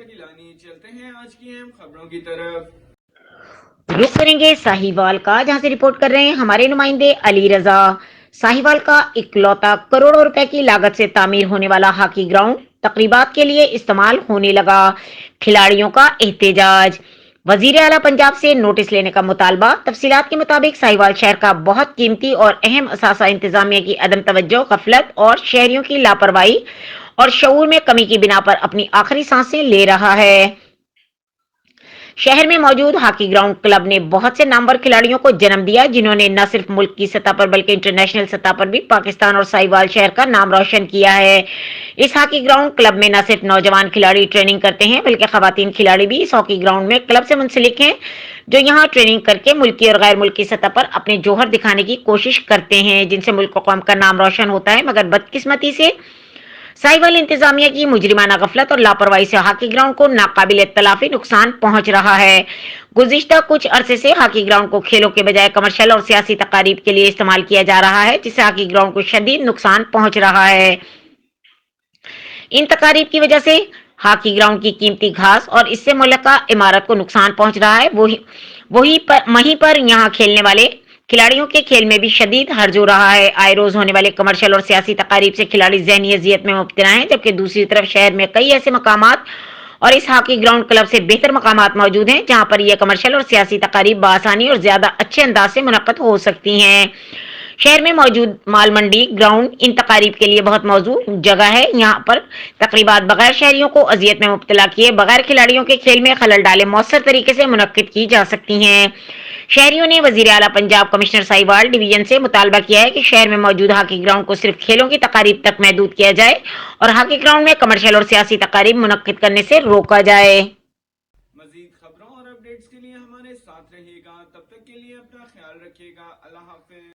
گیلانی۔ چلتے ہیں آج کی اہم خبروں کی طرف۔ رخ کریں گے ساہیوال کا، جہاں سے رپورٹ کر رہے ہیں ہمارے نمائندے علی رضا۔ ساہیوال کا اکلوتا کروڑوں روپے کی لاگت سے تعمیر ہونے والا ہاکی گراؤنڈ تقریبات کے لیے استعمال ہونے لگا، کھلاڑیوں کا احتجاج۔ وزیر اعلیٰ پنجاب سے نوٹس لینے کا مطالبہ۔ تفصیلات کے مطابق ساہیوال شہر کا بہت قیمتی اور اہم اثاثہ انتظامیہ کی عدم توجہ، غفلت اور شہریوں کی لاپرواہی اور شعور میں کمی کی بنا پر اپنی آخری سانسیں لے رہا ہے۔ شہر میں موجود ہاکی گراؤنڈ کلب نے بہت سے نامور کھلاڑیوں کو جنم دیا، جنہوں نے نہ صرف ملک کی سطح پر بلکہ انٹرنیشنل سطح پر بھی پاکستان اور ساہیوال شہر کا نام روشن کیا ہے۔ اس ہاکی گراؤنڈ کلب میں نہ صرف نوجوان کھلاڑی ٹریننگ کرتے ہیں بلکہ خواتین کھلاڑی بھی اس ہاکی گراؤنڈ میں کلب سے منسلک ہیں، جو یہاں ٹریننگ کر کے ملکی اور غیر ملکی سطح پر اپنے جوہر دکھانے کی کوشش کرتے ہیں، جن سے ملک و قوم کا نام روشن ہوتا ہے۔ مگر بدقسمتی سے ساہیوال انتظامیہ کی مجرمانہ غفلت اور لاپرواہی سے ہاکی گراؤنڈ کو ناقابل تلافی نقصان پہنچ رہا ہے۔ گزشتہ کچھ عرصے سے ہاکی گراؤنڈ کو کھیلوں کے بجائے کمرشل اور سیاسی تقاریب کے لیے استعمال کیا جا رہا ہے، جس سے ہاکی گراؤنڈ کو شدید نقصان پہنچ رہا ہے۔ ان تقاریب کی وجہ سے ہاکی گراؤنڈ کی قیمتی گھاس اور اس سے متعلقہ عمارت کو نقصان پہنچ رہا ہے۔ وہیں پر یہاں کھیلنے والے کھلاڑیوں کے کھیل میں بھی شدید حرج ہو رہا ہے۔ آئے روز ہونے والے کمرشل اور سیاسی تقاریب سے کھلاڑی ذہنی اذیت میں مبتلا ہیں، جبکہ دوسری طرف شہر میں کئی ایسے مقامات اور اس ہاکی گراؤنڈ کلب سے بہتر مقامات موجود ہیں جہاں پر یہ کمرشل اور سیاسی تقاریب بآسانی اور زیادہ اچھے انداز سے منعقد ہو سکتی ہیں۔ شہر میں موجود مال منڈی گراؤنڈ ان تقاریب کے لیے بہت موزوں جگہ ہے۔ یہاں پر تقریبات بغیر شہریوں کو اذیت میں مبتلا کیے، بغیر کھلاڑیوں کے کھیل میں خلل ڈالے مؤثر طریقے سے منعقد کی جا سکتی ہیں۔ شہریوں نے وزیر اعلیٰ پنجاب کمشنر ساہیوال ڈویژن سے مطالبہ کیا ہے کہ شہر میں موجود ہاکی گراؤنڈ کو صرف کھیلوں کی تقاریب تک محدود کیا جائے اور ہاکی گراؤنڈ میں کمرشل اور سیاسی تقاریب منعقد کرنے سے روکا جائے۔ مزید خبروں اور اپڈیٹس کے لیے ہمارے ساتھ رہیے گا، تب تک کے لیے اپنا خیال رکھیے گا۔ اللہ حافظ۔